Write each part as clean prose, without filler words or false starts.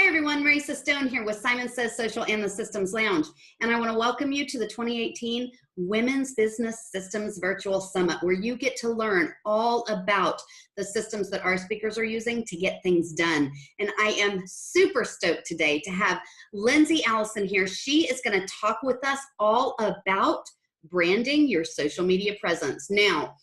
everyone, Marisa Stone here with Simon Says Social and the Systems Lounge. And I want to welcome you to the 2018 Women's Business Systems Virtual Summit, where you get to learn all about the systems that our speakers are using to get things done. And I am super stoked today to have Lindsey Aleson here. She is going to talk with us all about branding your social media presence. Now,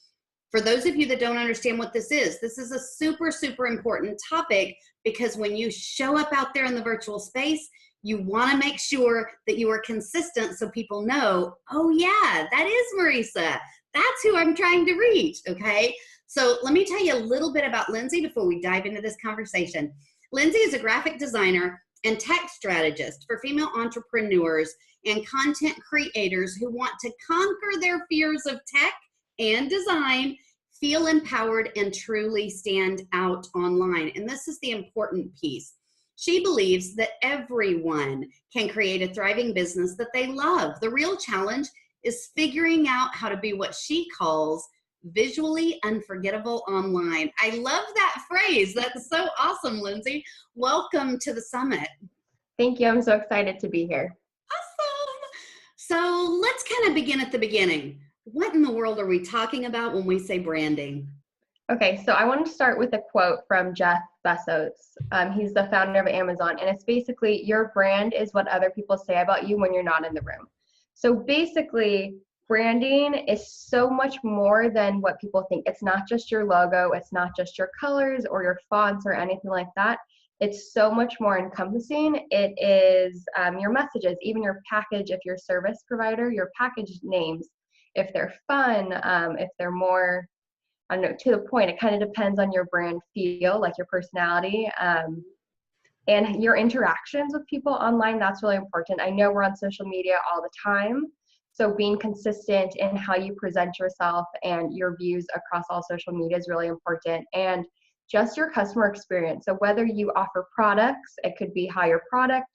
for those of you that don't understand what this is a super, super important topic, because when you show up out there in the virtual space, you want to make sure that you are consistent so people know, oh yeah, that is Marisa. That's who I'm trying to reach, okay? So let me tell you a little bit about Lindsey before we dive into this conversation. Lindsey is a graphic designer and tech strategist for female entrepreneurs and content creators who want to conquer their fears of tech and design, feel empowered, and truly stand out online. And this is the important piece. She believes that everyone can create a thriving business that they love. The real challenge is figuring out how to be what she calls visually unforgettable online. I love that phrase. That's so awesome, Lindsey. Welcome to the summit. Thank you. I'm so excited to be here. Awesome. So let's kind of begin at the beginning. What in the world are we talking about when we say branding? Okay, so I want to start with a quote from Jeff Bezos. He's the founder of Amazon, and it's basically, your brand is what other people say about you when you're not in the room. So basically, branding is so much more than what people think. It's not just your logo, it's not just your colors or your fonts or anything like that. It's so much more encompassing. It is your messages, even your package, if you're a service provider, your package names, if they're fun, if they're more, I don't know, to the point. It kind of depends on your brand feel, like your personality, and your interactions with people online. That's really important. I know we're on social media all the time, so being consistent in how you present yourself and your views across all social media is really important. And just your customer experience. So whether you offer products, it could be how your product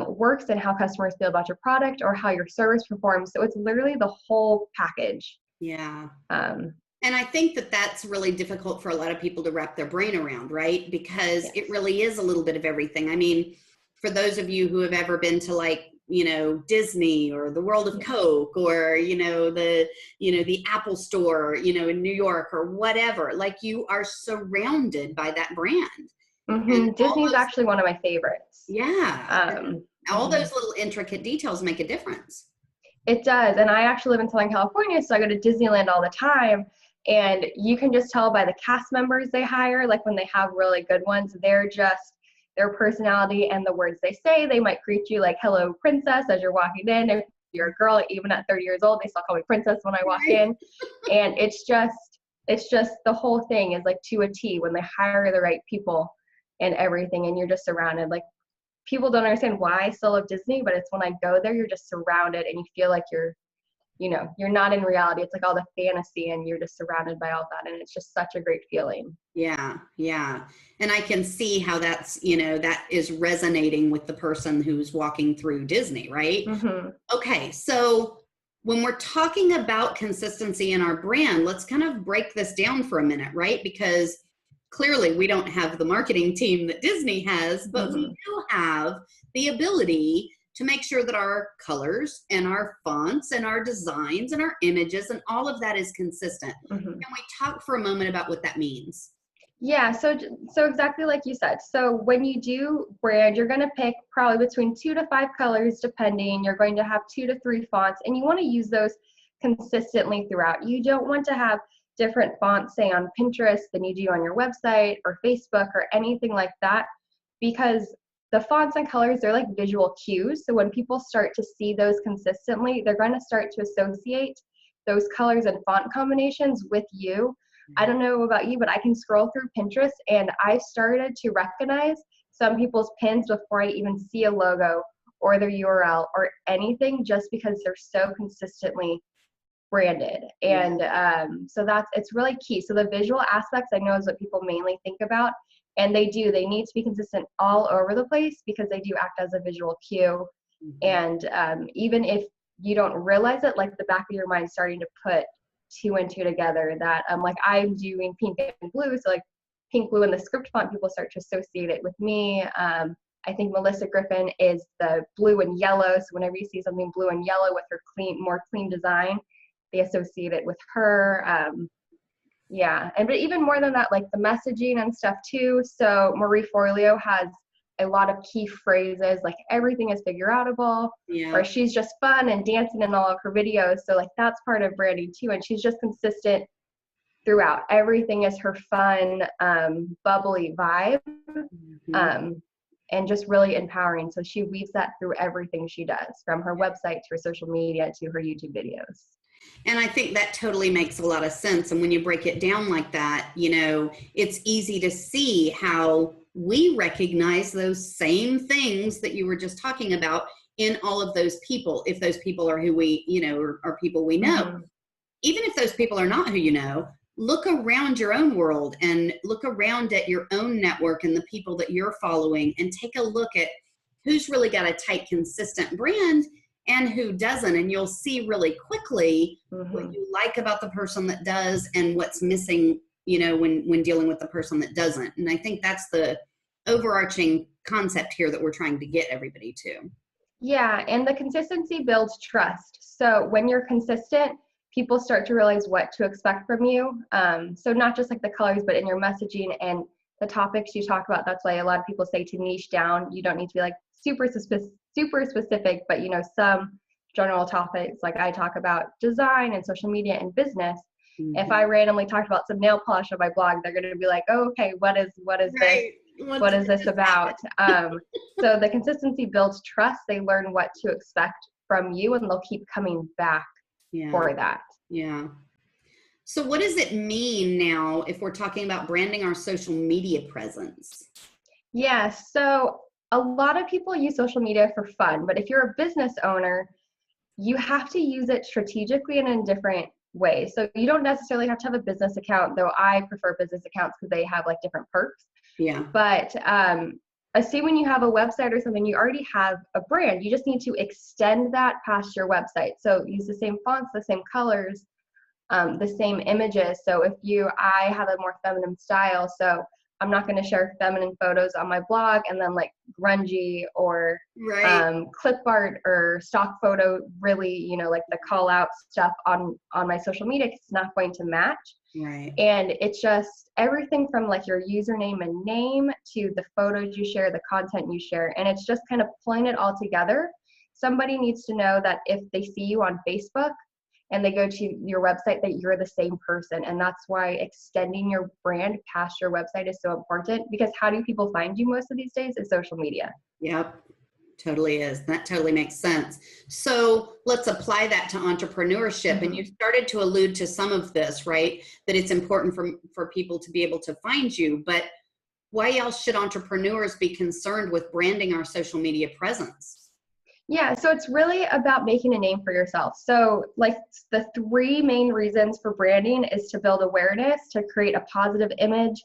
works and how customers feel about your product, or how your service performs. So it's literally the whole package. Yeah. And I think that that's really difficult for a lot of people to wrap their brain around, right? Because Yes. It really is a little bit of everything. I mean, for those of you who have ever been to, like, Disney or the World of Coke, or, the Apple store, in New York or whatever, like, you are surrounded by that brand. Mm-hmm. Disney's actually one of my favorites. Yeah. All those little intricate details make a difference. It does. And I actually live in Southern California, so I go to Disneyland all the time. And you can just tell by the cast members they hire, like when they have really good ones, they're just, their personality and the words they say. They might greet you like, hello, princess, as you're walking in. If you're a girl, even at 30 years old, they still call me princess when I walk in. And it's just the whole thing is like to a T when they hire the right people and everything. And you're just surrounded. Like, people don't understand why I still love Disney, but it's when I go there, you're just surrounded and you feel like you're not in reality. It's like all the fantasy and you're just surrounded by all that. And it's just such a great feeling. Yeah. Yeah. And I can see how that's, that is resonating with the person who's walking through Disney, right? Mm-hmm. Okay. So when we're talking about consistency in our brand, let's kind of break this down for a minute, right? Because clearly we don't have the marketing team that Disney has, but we do have the ability to make sure that our colors and our fonts and our designs and our images and all of that is consistent. Can we talk for a moment about what that means? Yeah, so exactly like you said. So when you do brand, you're going to pick probably between 2 to 5 colors, depending. You're going to have 2 to 3 fonts, and you want to use those consistently throughout. You don't want to have different fonts, say, on Pinterest than you do on your website or Facebook or anything like that, because the fonts and colors, they're like visual cues. So when people start to see those consistently, they're going to start to associate those colors and font combinations with you. I don't know about you, but I can scroll through Pinterest and I've started to recognize some people's pins before I even see a logo or their URL or anything, just because they're so consistently branded. And so it's really key. So the visual aspects, I know, is what people mainly think about. And they need to be consistent all over the place, because they do act as a visual cue. And even if you don't realize it, like the back of your mind starting to put 2 and 2 together, that like I'm doing pink and blue. So like pink, blue, and the script font, people start to associate it with me. I think Melissa Griffin is the blue and yellow. So whenever you see something blue and yellow with her more clean design, they associate it with her. Yeah, and but even more than that, like the messaging and stuff too. So Marie Forleo has a lot of key phrases, like everything is figure outable, or she's just fun and dancing in all of her videos. So like that's part of branding too, and she's just consistent throughout. Everything is her fun, bubbly vibe, and just really empowering. So she weaves that through everything she does, from her website to her social media to her YouTube videos. And I think that totally makes a lot of sense. And when you break it down like that, you know, it's easy to see how we recognize those same things that you were just talking about in all of those people, if those people are who we, you know, are people we know. Even if those people are not who you know, look around your own world and look around at your own network and the people that you're following, and take a look at who's really got a tight, consistent brand and who doesn't. And you'll see really quickly what you like about the person that does and what's missing, you know, when dealing with the person that doesn't. And I think that's the overarching concept here that we're trying to get everybody to. Yeah, and the consistency builds trust. So when you're consistent, people start to realize what to expect from you. So not just like the colors, but in your messaging and the topics you talk about. That's why a lot of people say to niche down. You don't need to be like super specific, but you know, some general topics, like I talk about design and social media and business. If I randomly talked about some nail polish on my blog, they're going to be like, oh, okay, what is this? What is this about? So the consistency builds trust. They learn what to expect from you, and they'll keep coming back for that. Yeah. So what does it mean now if we're talking about branding our social media presence? Yeah, so a lot of people use social media for fun, but if you're a business owner, you have to use it strategically and in different ways. So you don't necessarily have to have a business account, though I prefer business accounts because they have like different perks. Yeah. But I see when you have a website or something, you already have a brand. You just need to extend that past your website. So use the same fonts, the same colors, the same images. So I have a more feminine style, so I'm not going to share feminine photos on my blog and then like grungy or clip art or stock photo, really, you know, like the call out stuff on my social media, 'cause it's not going to match. Right. And it's just everything from like your username and name to the photos you share, the content you share. And it's just kind of pulling it all together. Somebody needs to know that if they see you on Facebook and they go to your website, that you're the same person. And that's why extending your brand past your website is so important, because how do people find you most of these days? Is social media. Yep. Totally is. That totally makes sense. So let's apply that to entrepreneurship. And you started to allude to some of this, right? That it's important for people to be able to find you. But why else should entrepreneurs be concerned with branding our social media presence? Yeah, so it's really about making a name for yourself. So like the 3 main reasons for branding is to build awareness, to create a positive image,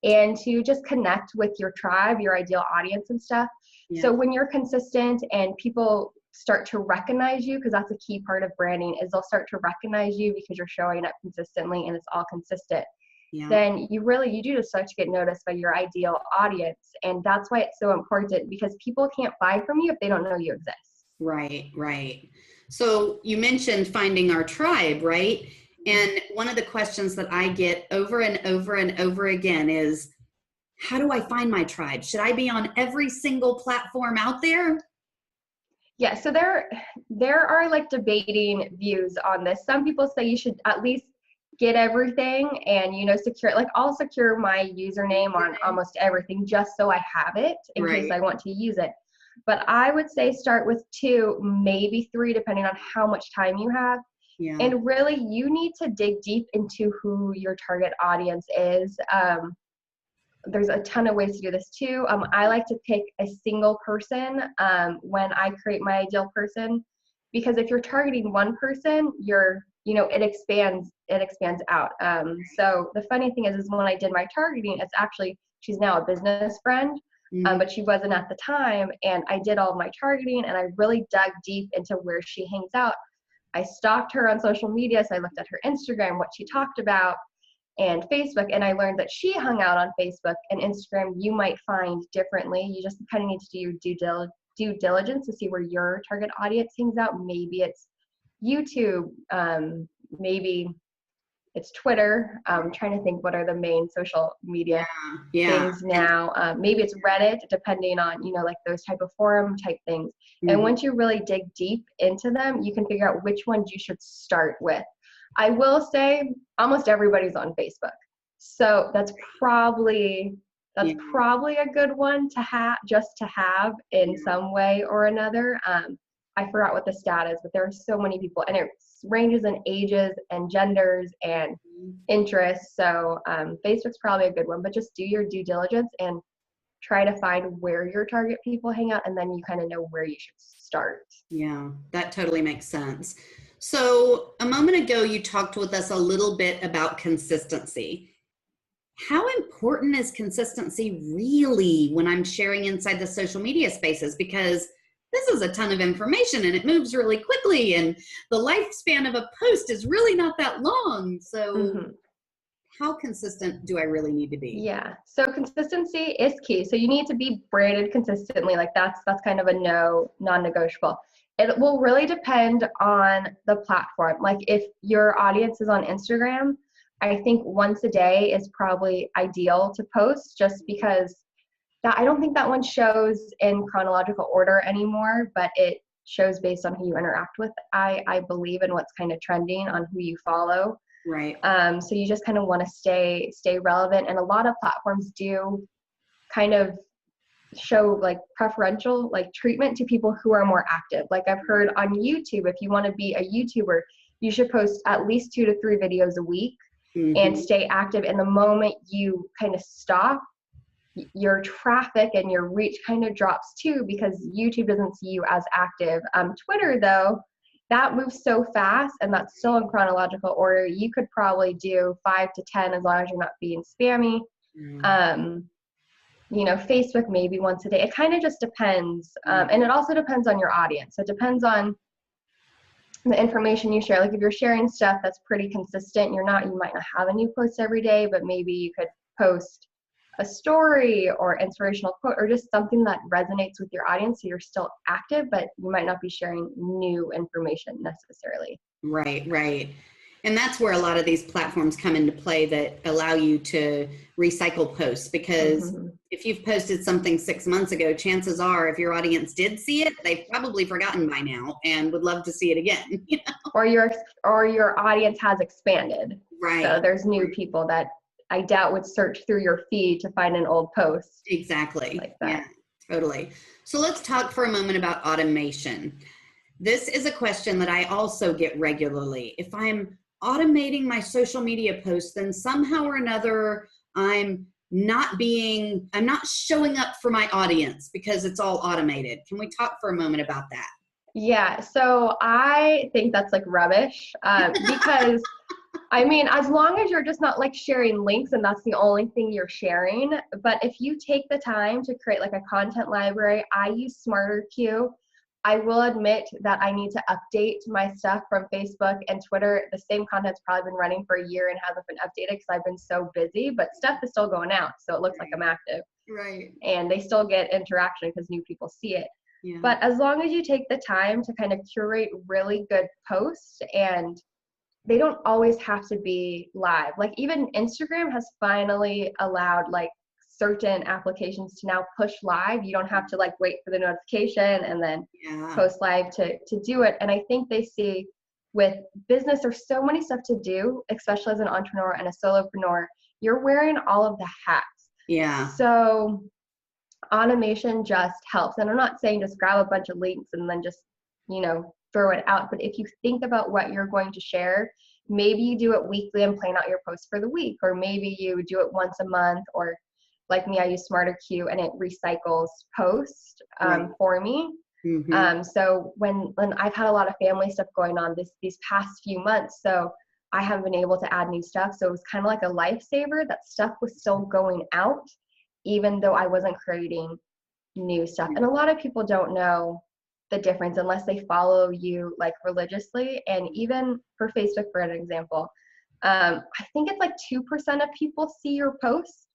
and to just connect with your tribe, your ideal audience and stuff. Yeah. So when you're consistent and people start to recognize you, because that's a key part of branding, is they'll start to recognize you because you're showing up consistently and it's all consistent. Yeah. Then you do just start to get noticed by your ideal audience. And that's why it's so important, because people can't buy from you if they don't know you exist. Right, right. So you mentioned finding our tribe, right? And one of the questions that I get over and over and over again is, how do I find my tribe? Should I be on every single platform out there? Yeah, so there are like debating views on this. Some people say you should at least get everything and, you know, secure, like I'll secure my username on almost everything just so I have it in case I want to use it. But I would say start with 2, maybe 3, depending on how much time you have. Yeah. And really, you need to dig deep into who your target audience is. There's a ton of ways to do this too. I like to pick a single person when I create my ideal person, because if you're targeting one person, it expands out. So the funny thing is when I did my targeting, she's now a business friend. But she wasn't at the time, and I did all of my targeting, and I really dug deep into where she hangs out. I stalked her on social media, so I looked at her Instagram, what she talked about, and Facebook. And I learned that she hung out on Facebook, and Instagram you might find differently. You just kind of need to do your due diligence to see where your target audience hangs out. Maybe it's YouTube, maybe it's Twitter. I'm trying to think what are the main social media things now. Maybe it's Reddit, depending on, like those type of forum type things. And once you really dig deep into them, you can figure out which ones you should start with. I will say almost everybody's on Facebook. So that's probably a good one to have, just to have in some way or another. I forgot what the stat is, but there are so many people, and it ranges in ages and genders and interests. So Facebook's probably a good one, but just do your due diligence and try to find where your target people hang out, and then you kind of know where you should start. Yeah, that totally makes sense. So a moment ago, you talked with us a little bit about consistency. How important is consistency really when I'm sharing inside the social media spaces? Because this is a ton of information and it moves really quickly, and the lifespan of a post is really not that long. So how consistent do I really need to be? Yeah, so consistency is key. So you need to be branded consistently. Like that's kind of a non-negotiable. It will really depend on the platform. Like if your audience is on Instagram, I think once a day is probably ideal to post, just because I don't think that one shows in chronological order anymore, but it shows based on who you interact with. I believe in what's kind of trending on who you follow. Right. So you just kind of want to stay relevant. And a lot of platforms do kind of show like preferential like treatment to people who are more active. Like I've heard on YouTube, if you want to be a YouTuber, you should post at least 2 to 3 videos a week and stay active. And the moment you kind of stop, your traffic and your reach kind of drops too, because YouTube doesn't see you as active. Twitter though, that moves so fast, and that's still in chronological order. You could probably do 5 to 10 as long as you're not being spammy. Facebook maybe once a day. It kind of just depends. And it also depends on your audience. So it depends on the information you share. Like if you're sharing stuff that's pretty consistent, you might not have a new post every day, but maybe you could post a story or inspirational quote or just something that resonates with your audience, so you're still active, but you might not be sharing new information necessarily. Right. And that's where a lot of these platforms come into play that allow you to recycle posts, because if you've posted something 6 months ago, chances are if your audience did see it, they've probably forgotten by now and would love to see it again. Or your audience has expanded. Right. So there's new people that I doubt would search through your feed to find an old post. Exactly. Like that. Yeah, totally. So let's talk for a moment about automation. This is a question that I also get regularly. If I'm automating my social media posts, then somehow or another I'm not showing up for my audience because it's all automated. Can we talk for a moment about that? Yeah, so I think that's like rubbish because I mean, as long as you're just not like sharing links and that's the only thing you're sharing, but if you take the time to create like a content library, I use SmarterQ. I will admit that I need to update my stuff from Facebook and Twitter. The same content's probably been running for a year and hasn't been updated because I've been so busy, but stuff is still going out, so it looks like I'm active. Right. And they still get interaction because new people see it. Yeah. But as long as you take the time to kind of curate really good posts, and they don't always have to be live. Like even Instagram has finally allowed like certain applications to now push live. You don't have to like wait for the notification and then post live to do it. And I think they see with business, there's so many stuff to do, especially as an entrepreneur and a solopreneur. You're wearing all of the hats. Yeah. So automation just helps. And I'm not saying just grab a bunch of links and then just, throw it out. But if you think about what you're going to share, maybe you do it weekly and plan out your posts for the week, or maybe you do it once a month, or like me, I use SmarterQ and it recycles posts for me. So when I've had a lot of family stuff going on these past few months, so I haven't been able to add new stuff. So it was kind of like a lifesaver that stuff was still going out, even though I wasn't creating new stuff. And a lot of people don't know the difference unless they follow you like religiously. And even for Facebook, for an example, I think it's like 2% of people see your posts.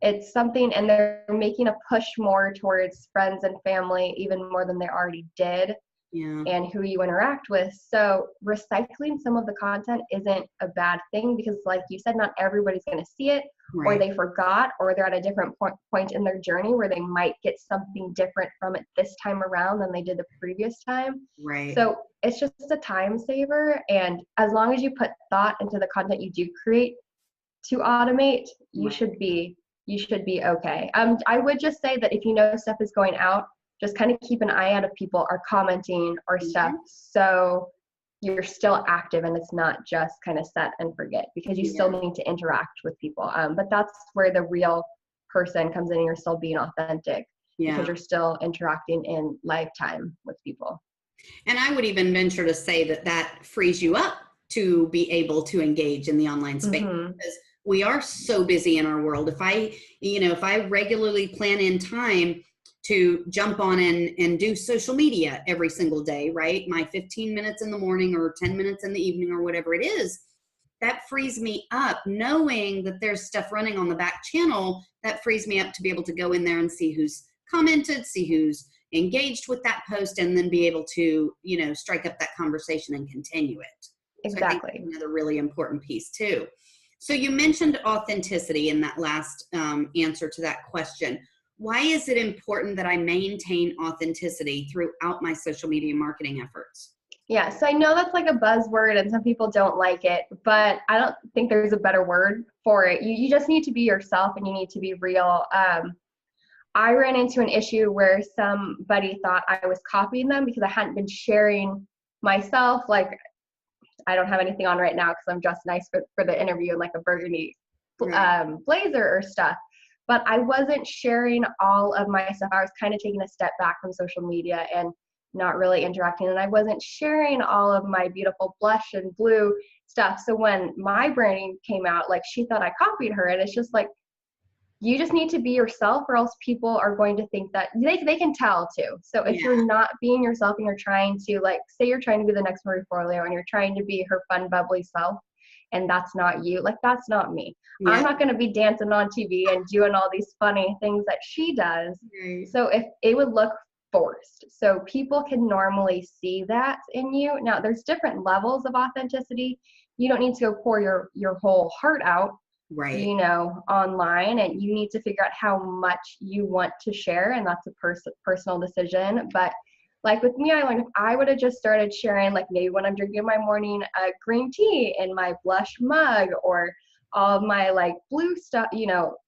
It's something, and they're making a push more towards friends and family, even more than they already did. Yeah. And who you interact with. So recycling some of the content isn't a bad thing, because like you said, not everybody's going to see it, Right. or they forgot, or they're at a different point in their journey where they might get something different from it this time around than they did the previous time. Right. So it's just a time saver. And as long as you put thought into the content you do create to automate, you Right. should be okay. I would just say that if you know stuff is going out, just kind of keep an eye out if people are commenting or stuff, so you're still active and it's not just kind of set and forget, because you still need to interact with people. But that's where the real person comes in, and you're still being authentic because you're still interacting in lifetime with people. And I would even venture to say that that frees you up to be able to engage in the online space, because we are so busy in our world. If I regularly plan in time to jump on and do social media every single day, right? My 15 minutes in the morning or 10 minutes in the evening or whatever it is, that frees me up, knowing that there's stuff running on the back channel. That frees me up to be able to go in there and see who's commented, see who's engaged with that post, and then be able to, strike up that conversation and continue it. Exactly. So I think that's another really important piece too. So you mentioned authenticity in that last answer to that question. Why is it important that I maintain authenticity throughout my social media marketing efforts? Yeah, so I know that's like a buzzword and some people don't like it, but I don't think there's a better word for it. You just need to be yourself, and you need to be real. I ran into an issue where somebody thought I was copying them because I hadn't been sharing myself. Like, I don't have anything on right now because I'm dressed nice for the interview, like a burgundy blazer or stuff. But I wasn't sharing all of my stuff. I was kind of taking a step back from social media and not really interacting. And I wasn't sharing all of my beautiful blush and blue stuff. So when my branding came out, like, she thought I copied her. And it's just like, you just need to be yourself, or else people are going to think that they can tell too. So if you're not being yourself and you're trying to, like, say you're trying to be the next Marie Forleo and you're trying to be her fun, bubbly self, and that's not you, like, that's not me. I'm not going to be dancing on TV and doing all these funny things that she does. So if it would look forced. So people can normally see that in you. Now, there's different levels of authenticity. You don't need to go pour your whole heart out, online, and you need to figure out how much you want to share, and that's a personal decision. But like with me, I learned if I would have just started sharing, like, maybe when I'm drinking my morning green tea in my blush mug, or all of my like blue stuff,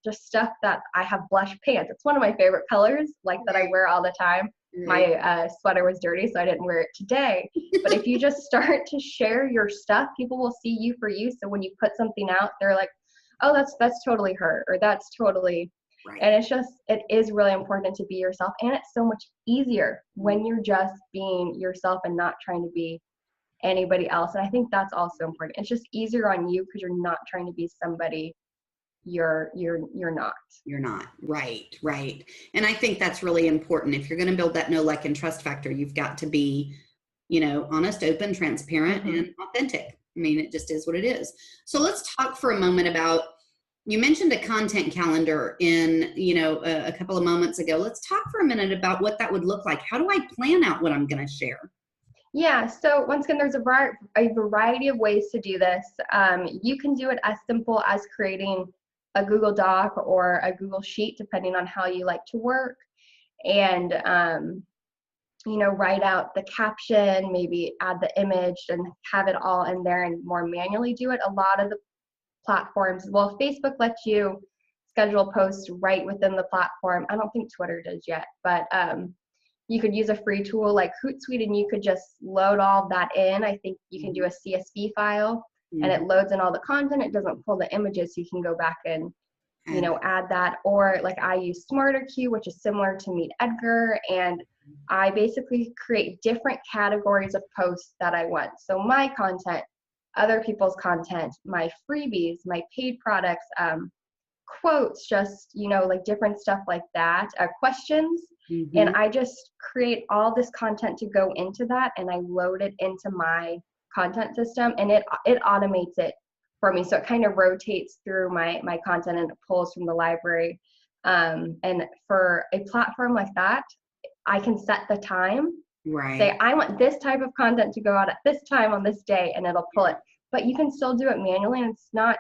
just stuff that I have blush pants. It's one of my favorite colors, like, that I wear all the time. My sweater was dirty, so I didn't wear it today. But if you just start to share your stuff, people will see you for you. So when you put something out, they're like, oh, that's totally her, or that's totally, and it is really important to be yourself. And it's so much easier when you're just being yourself and not trying to be anybody else. And I think that's also important. It's just easier on you because you're not trying to be somebody you're not. You're not. Right. And I think that's really important. If you're going to build that know, like, and trust factor, you've got to be, honest, open, transparent, and authentic. I mean, it just is what it is. So let's talk for a moment about, you mentioned a content calendar in, a couple of moments ago. Let's talk for a minute about what that would look like. How do I plan out what I'm going to share? Yeah, so once again, there's a variety of ways to do this. You can do it as simple as creating a Google Doc or a Google Sheet, depending on how you like to work, and write out the caption, maybe add the image and have it all in there, and more manually do it. A lot of the platforms, well, Facebook lets you schedule posts right within the platform. I don't think Twitter does yet, but you could use a free tool like Hootsuite, and you could just load all of that in. I think you can do a CSV file, and it loads in all the content. It doesn't pull the images, so you can go back and add that. Or like, I use SmarterQueue, which is similar to Meet Edgar, and I basically create different categories of posts that I want. So my content, other people's content, my freebies, my paid products, quotes, just, like different stuff like that, questions. And I just create all this content to go into that, and I load it into my content system, and it automates it for me. So it kind of rotates through my content and it pulls from the library. And for a platform like that, I can set the time, say, I want this type of content to go out at this time on this day, and it'll pull it. But you can still do it manually, and it's not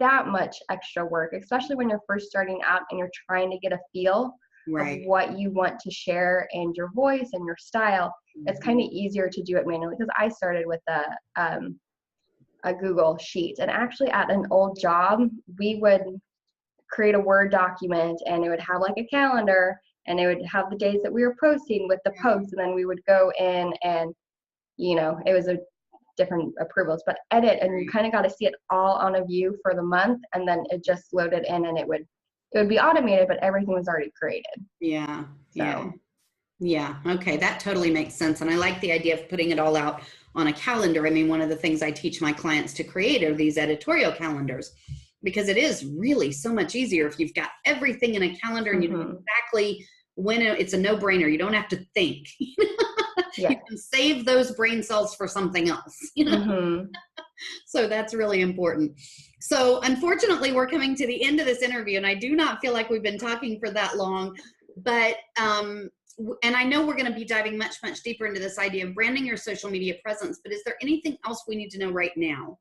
that much extra work, especially when you're first starting out and you're trying to get a feel of what you want to share and your voice and your style. It's kind of easier to do it manually, because I started with a Google Sheet, and actually at an old job, we would create a Word document, and it would have like a calendar, and it would have the days that we were posting with the posts, and then we would go in and, you know, it was a different approvals, but edit, and you kind of got to see it all on a view for the month, and then it just loaded in, and it would be automated, but everything was already created. Yeah. So. Yeah. Okay. That totally makes sense. And I like the idea of putting it all out on a calendar. I mean, one of the things I teach my clients to create are these editorial calendars, because it is really so much easier if you've got everything in a calendar and you know exactly when it's a no-brainer. You don't have to think. You can save those brain cells for something else, you know? So that's really important. So unfortunately, we're coming to the end of this interview, and I do not feel like we've been talking for that long, but, and I know we're going to be diving much, much deeper into this idea of branding your social media presence, but is there anything else we need to know right now?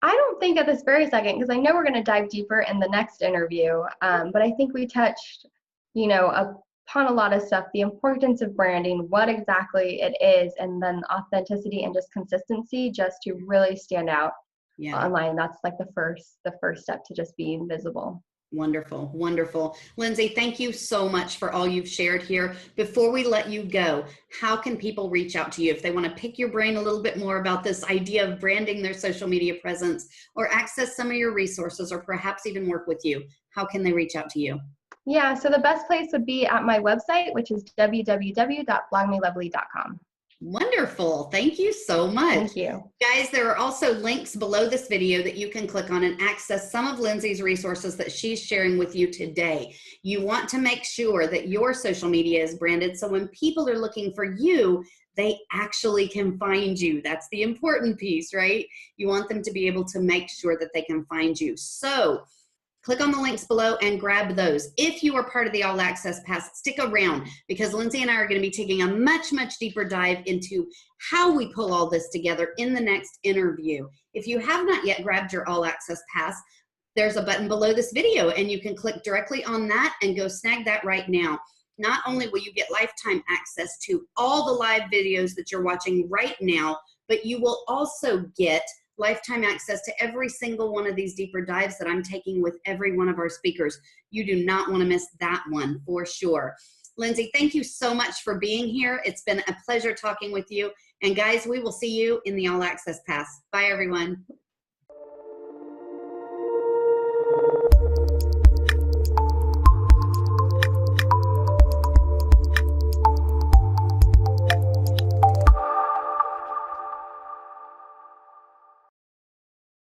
I don't think at this very second, because I know we're going to dive deeper in the next interview, but I think we touched, you know, upon a lot of stuff, the importance of branding, what exactly it is, and then authenticity and just consistency just to really stand out online. That's like the first step to just being visible. Wonderful. Wonderful. Lindsey, thank you so much for all you've shared here. Before we let you go, how can people reach out to you if they want to pick your brain a little bit more about this idea of branding their social media presence, or access some of your resources, or perhaps even work with you? How can they reach out to you? Yeah, so the best place would be at my website, which is www.blogmelovely.com. Wonderful. Thank you so much. Thank you. Guys, there are also links below this video that you can click on and access some of Lindsey's resources that she's sharing with you today. You want to make sure that your social media is branded, so when people are looking for you, they actually can find you. That's the important piece, right? You want them to be able to make sure that they can find you. So click on the links below and grab those. If you are part of the All Access Pass, stick around, because Lindsey and I are going to be taking a much, much deeper dive into how we pull all this together in the next interview. If you have not yet grabbed your All Access Pass, there's a button below this video, and you can click directly on that and go snag that right now. Not only will you get lifetime access to all the live videos that you're watching right now, but you will also get lifetime access to every single one of these deeper dives that I'm taking with every one of our speakers. You do not want to miss that one for sure. Lindsey, thank you so much for being here. It's been a pleasure talking with you. And guys, we will see you in the All Access Pass. Bye, everyone.